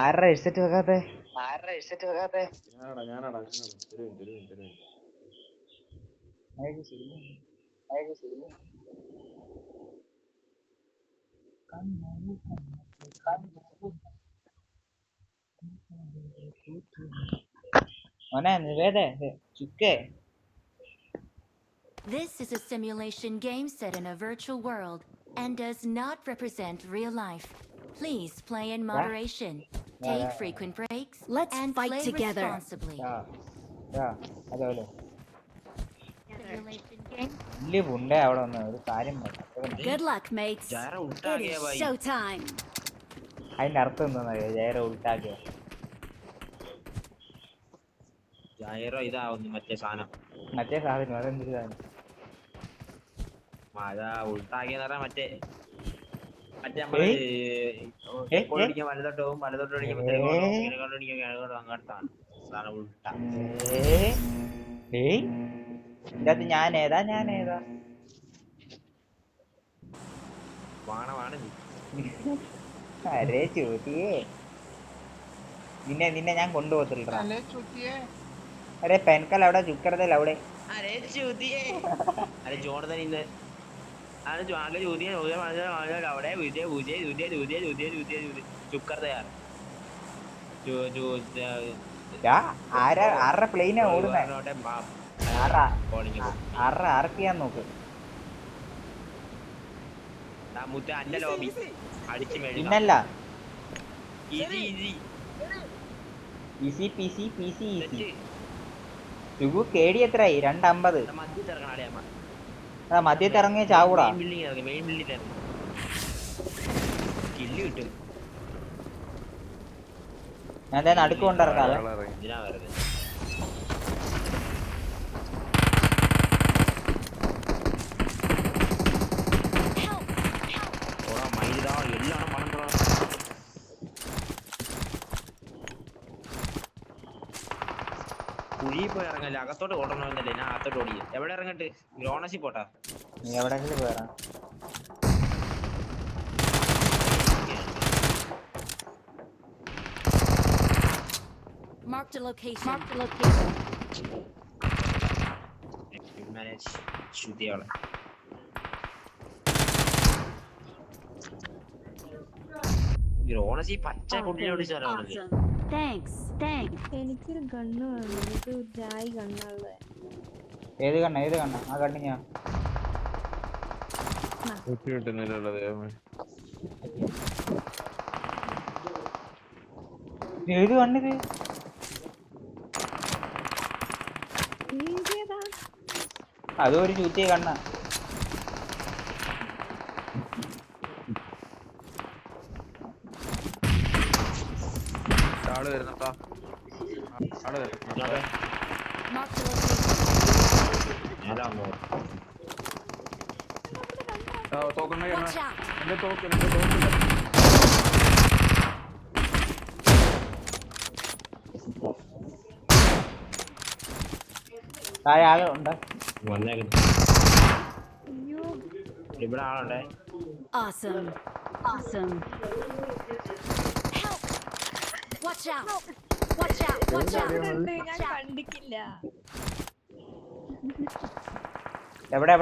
ആരുടെ എഴുസറ്റ് വെക്കാത്തെ? മോനെ നിവേദേ ചുക്കേ. This is a simulation game set in a virtual world and does not represent real life. Please play in moderation. Take frequent breaks. Let's and fight play together. responsibly. അതേപോലെ Simulation game. വലിയ പുണ്ടേ അവിടെ വന്ന് ഒരു കാര്യം Good luck, mates. It is showtime. അതിന്റെ അർത്ഥം എന്താണെന്നറിയോ? ജയറ ഉൾട്ടാക്കിയ മറ്റേ സാധനം അതെന്തൊരു സാധനം? മഴ ഉൾട്ടാക്കിയെന്ന് പറഞ്ഞാൽ മറ്റേ നമ്മള് വലത്തോട്ട് പോകും, വലത്തോട്ട് അടിക്കുമ്പോ അങ്ങോട്ടാണ് സാധനം ഉൾട്ട. ഇതിനകത്ത് ഞാനേതാ വാണ അരേ ചോദിയേ നിന്നെ ഞാൻ കൊണ്ടുപോകത്തില്ല. अरे पेनकल അവിടെ ചുക്കറതെ അവിടെ അരേ ചോദിയേ അരേ ജോർദൻ ഇന്ന് ആണ് ആകെ ചോദിയേ അവിടെ വിജയ വിജയ വിജയ വിജയ വിജയ വിജയ ചുക്കറതെ യാർ ആരുടെ പ്ലെയിനാ ഓടുന്നേ? ആർക്കിയാൻ നോക്ക്. അന്റെ ലോബി അടിച്ചു പിന്നല്ല ഈസി പി സി ഈസി. സുഗു കേടി എത്രയായി? 250. മധ്യത്ത് ഇറങ്ങിയ ചാവൂടാ. ഞാൻ നടുക്ക് കൊണ്ടിറക്കാതെ കുഴി പോയി ഇറങ്ങല്ലേ, അകത്തോട്ട് ഓടണമെന്നല്ലേ ഞാൻ അകത്തോട്ട് ഓടി. എവിടെ ഇറങ്ങട്ട്? ഗ്രോണസി പോട്ടാ. നീ എവിടെങ്കിലും പോയറാ. Marked a location. Manage ശുദ്ധിയോടെ. ഗ്രോണസി പച്ച കുട്ടിയോട് ചേരാണ്. Thanks. എനിക്കൊരു ഗണ്ണ് വേണം. എനിക്ക് ജായി ഗണ്ണുള്ളത്. ഏത് കണ്ണ? ആ കണ്ണ് ഞാൻ ഏത് കണ്ണിത്? അതൊരു ചൂറ്റിയ കണ്ണ. താഴെ ആളുണ്ട്. ഇവിടെ ആളുണ്ടേ. Awesome. Help! Watch out! ഞാൻ കണ്ടിട്ടില്ല. എവിടെ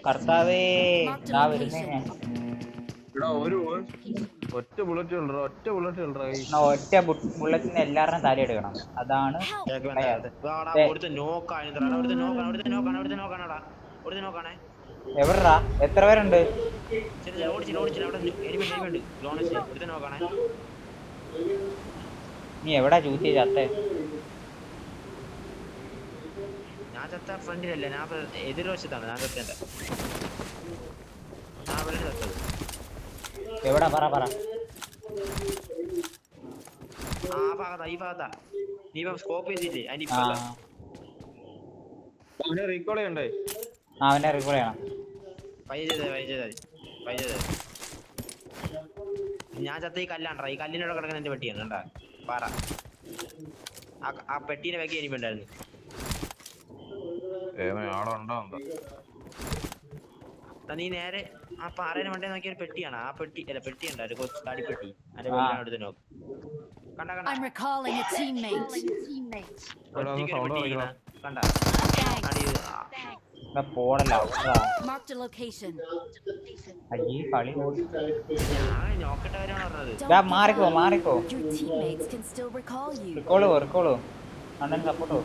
കർത്താവേ വരുന്നേ. ഒറ്റ ബുള്ളറ്റിന് എല്ലാവരുടെയും തല എടുക്കണം. അതാണ് എവിടാ? എത്ര പേരുണ്ട്? നീ എവിടാ ചൂത്തി ചത്തേ? ഞാൻ ചത്ത ഫ്രണ്ടിലല്ല, ഞാൻ എതിർവശത്താണ് ഞാൻ ചത്തേന്റെ. എവിടാ പറ ആ ഭാഗത്താ, ഈ ഭാഗത്താ. നീ സ്കോപ്പ് ചെയ്തില്ലേ? അവനെ റീകോൾ ചെയ്യണ്ടേ? അവനെ റീകോൾ ചെയ്യണം. പൈ ചെയ്തേ. ഞാൻ ചത്ത ഈ കല്ലാണ്ടാ, ഈ കല്ലിനോട് കിടക്കുന്ന എന്റെ വെട്ടിയാണ് കണ്ടാ പാറ. ആ ആ പെട്ടീനെ ബാക്കി എനിമി ഉണ്ടായിരുന്നു. നീ നേരെ ആ പാറേനെ മണ്ടേ നോക്കിയ ഒരു പെട്ടിയാണ്. ആ പെട്ടി അല്ല പെട്ടി ഉണ്ടായിരുന്നു കൊച്ചു താടിപ്പെട്ടി. അതിന്റെ വെള്ളം എടുത്ത് നോക്ക്. കണ്ട കണ്ട I'm recalling a teammate. ഒറ്റയ്ക്കൊരു പെട്ടി ഇരിക്കണ കണ്ട അടി. പോടല്ല Marked a location. അയ്യേ കളി ഞാൻ നോക്കട്ടെ വരാണ് പറഞ്ഞത്. Marico Your teammates can still recall you. റിക്കോളോ അണ്ണൻ സപ്പോർട്ടോ.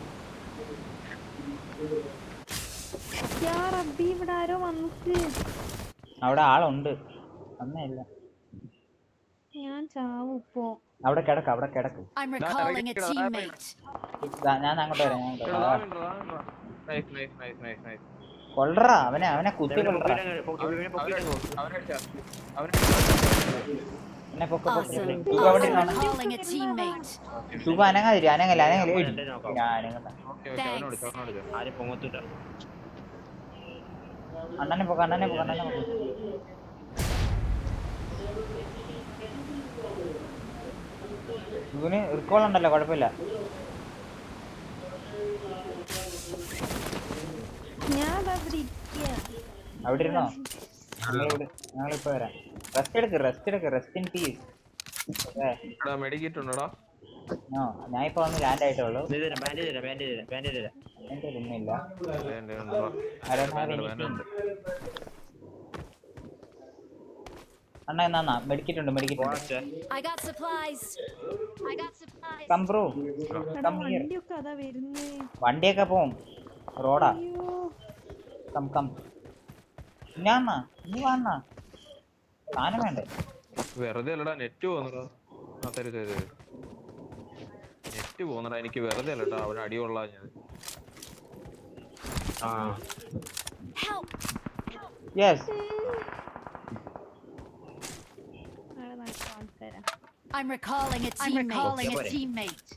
റബ്ബി ഇവിടെ ആരോ വന്നിട്ട് അവിടെ ആളുണ്ട് വന്നല്ല. ഞാൻ ചാവും ഇപ്പോ. അവിടെ കിടക്ക്. I'm recalling a teammate. ഞാൻ അങ്ങോട്ട് വരാം. കൊള്ളറാ അവനെ കുത്തി കൊള്ളറാ. എന്നെ പൊക്ക Awesome. സുഖ അവിടെ I'm കാണാം. recalling a teammate. സുഖ അനങ്ങല്ല. Thanks. ആരും പൊങ്ങത്തില്ല. അണ്ണനെ പൊക്ക. ഇവന് റിക്കോൾ ഉണ്ടല്ലോ, കുഴപ്പമില്ല. ഞാൻ അവിടെ ഇരുന്നോ? ഞങ്ങളിപ്പോ വരാം. Rest in peace. ഞാൻ ഇപ്പൊ വന്ന് ലാൻഡ് ആയിട്ടുള്ളൂ. എന്റെ ഒന്നുമില്ല. അണ്ണ എന്നാ മെഡിക്കറ്റ് ഉണ്ട്. I got supplies. Come bro. വണ്ടിയൊക്കെ അതാ വരുന്നേ. വണ്ടിയൊക്കെ പോവും റോഡാ. അയ്യോ കം നീ വന്ന സാധനം വേണ്ടേ? വെറുതെ അല്ലടാ നെറ്റ് പോന്നടാ. നെറ്റ് പോന്നടാ എനിക്ക് വെറുതെ അല്ലടാ. അവിടെ അടി കൊള്ളാ ഞാൻ. Help. Yes. I'm recalling a teammate.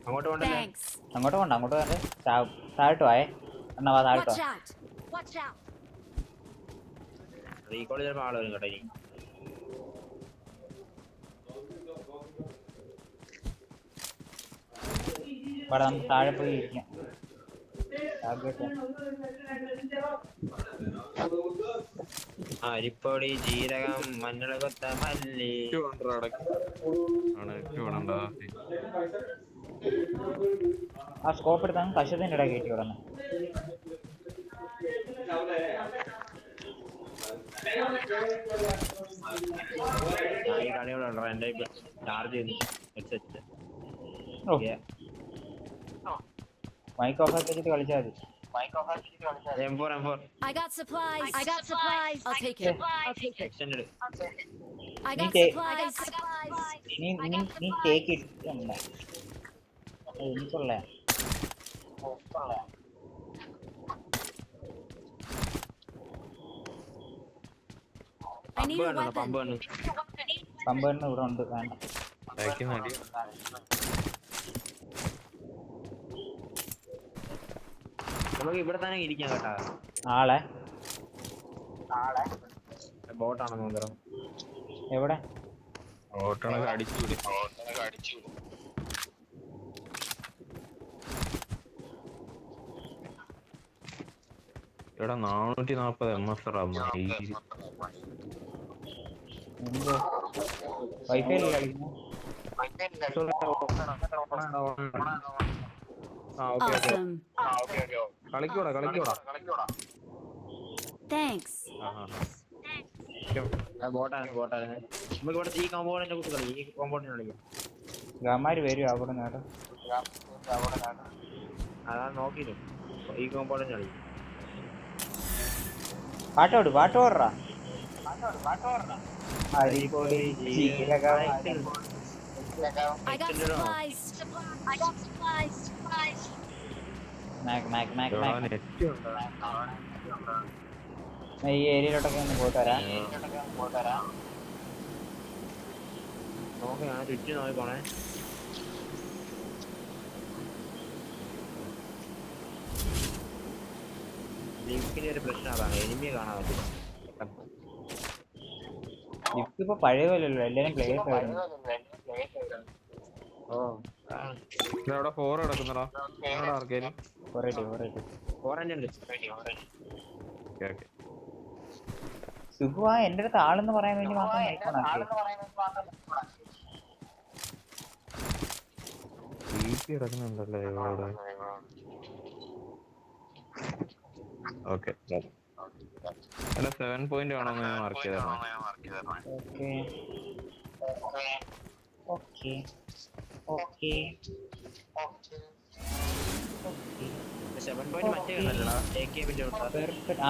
അങ്ങോട്ട് കൊണ്ടല്ലേ. Thanks. അങ്ങോട്ട് പോകണ്ട. താഴോട്ട് പോയേ. എന്നാ വാ താഴോട്ട്. Watch out. റീകോൾ ചിലപ്പോൾ ആള് വരും കേട്ടോ. ഇനി ഇവിടെ നമുക്ക് താഴെ പോയി ഇരിക്കാം. അരിപ്പൊടി, ജീരകം, മഞ്ഞൾ, കൊത്തമല്ലി. ആ സ്കോപ്പ് എടുത്താൽ കശത്തിന്റെ ഇടയിൽ കയറ്റി വിടണം. ഈ കളിയോടുണ്ടോ എന്റെ ചാർജ് ചെയ്യുന്നു ഹെഡ്സെറ്റ്. മൈക്ക് ഓഫ് ആക്കിയിട്ട് കളിച്ചാൽ മതി. M4. I got supplies. I'll take it. Extended. I got Okay. supplies. നീ ടേക്ക് ഇട്ട് എനിക്കുള്ള I need a weapon. Pump ഇവിടെ ഉണ്ട്. വേണ്ട. നമുക്ക് ഇവിടെ തന്നെ ഇരിക്കാം കേട്ടാ. ആളെ ബോട്ടാണെന്ന് തോന്നുന്നു. എവിടെ? ഇവിടെ 440 MS എന്ത് വൈഫൈ കളിക്കുന്നു? Awesome. കളിക്കൂടാ. Thanks. ബോട്ടാണ്. നമുക്ക് ഇവിടെ ഈ കോമ്പൗണ്ടിനെ കുറിച്ച് കളി. ഈ കോമ്പൗണ്ടിനെ കളിക്കാം. ഗമാര് വരും അവിടെ നേരം. അതാ നോക്കിയില്ല. ഈ കോമ്പൗണ്ടിനെ കളി. പാട്ട് പാടുറാ. അരിപ്പൊടി, ജീരകം. I got supplies. ഈ ഏരിയയിലോട്ടൊക്കെ ഒന്ന് പോയിട്ട് വരാം. നോക്കി ഞാൻ ചുറ്റി നോക്കിക്കോണേ. ലിഫ്റ്റിന്റെ ഒരു പ്രശ്നം അതാണ്, എനിമിയെ കാണാൻ പറ്റില്ല. ലിഫ്റ്റ് ഇപ്പൊ പഴയ പോലെയല്ലോ, എല്ലാരും പ്ലേയേഴ്സ് ആയിരുന്നു. ഓ അവിടെ 4 കിടക്കുന്നടാ ആർക്കേലും. സുഖുവാ എന്റെ അടുത്ത് ആളെന്ന് പറയാൻ വേണ്ടി മാത്രം കിടക്കുന്നുണ്ടല്ലേ ഇവിടെ. ഓക്കെ അല്ല 7 പോയിന്റ് ആണോ മാർക്ക് ചെയ്തോ?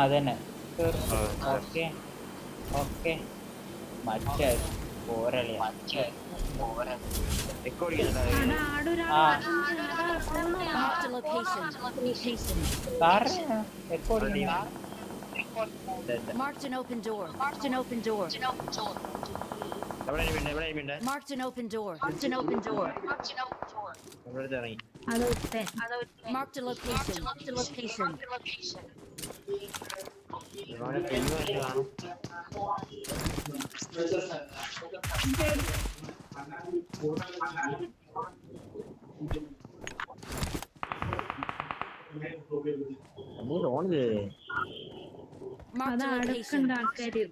അതന്നെ ഓക്കെ മറ്റേ പോരളിയാ Marked a location. Marked an open door. Marked an open door. Marked an open door. Marked an open door. Marked a location. Marked a location. Marked a location. ആൾക്കാര്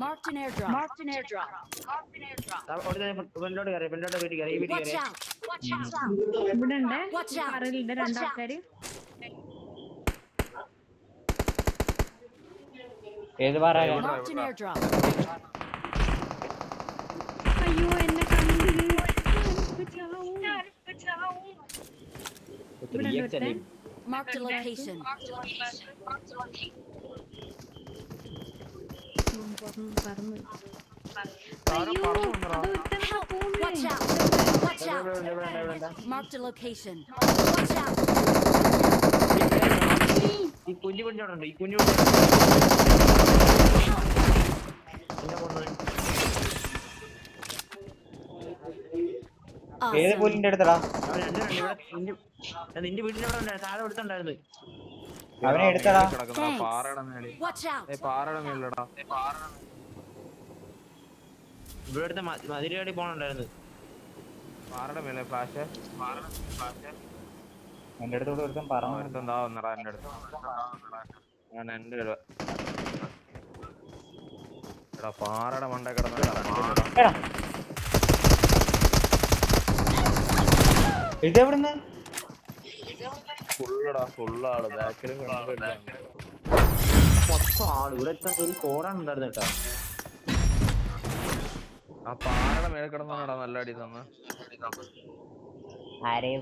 Marked an airdrop. Marked an airdrop. Watch out. Watch out. ഇവിടെ ഉണ്ട് Watch out. പറയിലുണ്ട് രണ്ടാൾക്കാര്. ഏത് പറയാ Marked an airdrop. അയ്യോ എന്നെ കണ്ടില്ല. Marked a location. പറന്നു. Help. Watch out. Watch out. Marked a location. Watch out. ഈ കുഞ്ഞു കുഞ്ഞോടുണ്ട് ഈ കുഞ്ഞു ഏത് പുല്ലിന്റെ അടുത്തടാ നിന്റെ വീട്ടിന്റെ അവിടെ താഴെ എടുത്തുണ്ടായിരുന്നു. അവനെ എടുത്തടാ. പാറയുടെ മേളിൽ. Watch out. പാറയുടെ മേളിലടാ. ഇവിടെ അടുത്ത് മതിരടി പോണുണ്ടായിരുന്നു. പാറയുടെ മേലെ ഫ്ലാഷ്. എന്റെ അടുത്തോട് ഒരുത്തൻ പറഞ്ഞു. എന്താ വന്നടാ എന്റെ അടുത്ത്. ഞാൻ എന്റെ എടാ പാറയുടെ മണ്ട കിടന്ന ഇതെവിടുന്ന് ഫുള്ളാള് ബാക്കിലും മൊത്തം ആള് ഇവിടെ ഒരു കോടാണ് ഉണ്ടായിരുന്നു കേട്ടോ. ആ പാറയുടെ മേലെ കിടന്നാടാ നല്ല അടി തന്ന. അരേ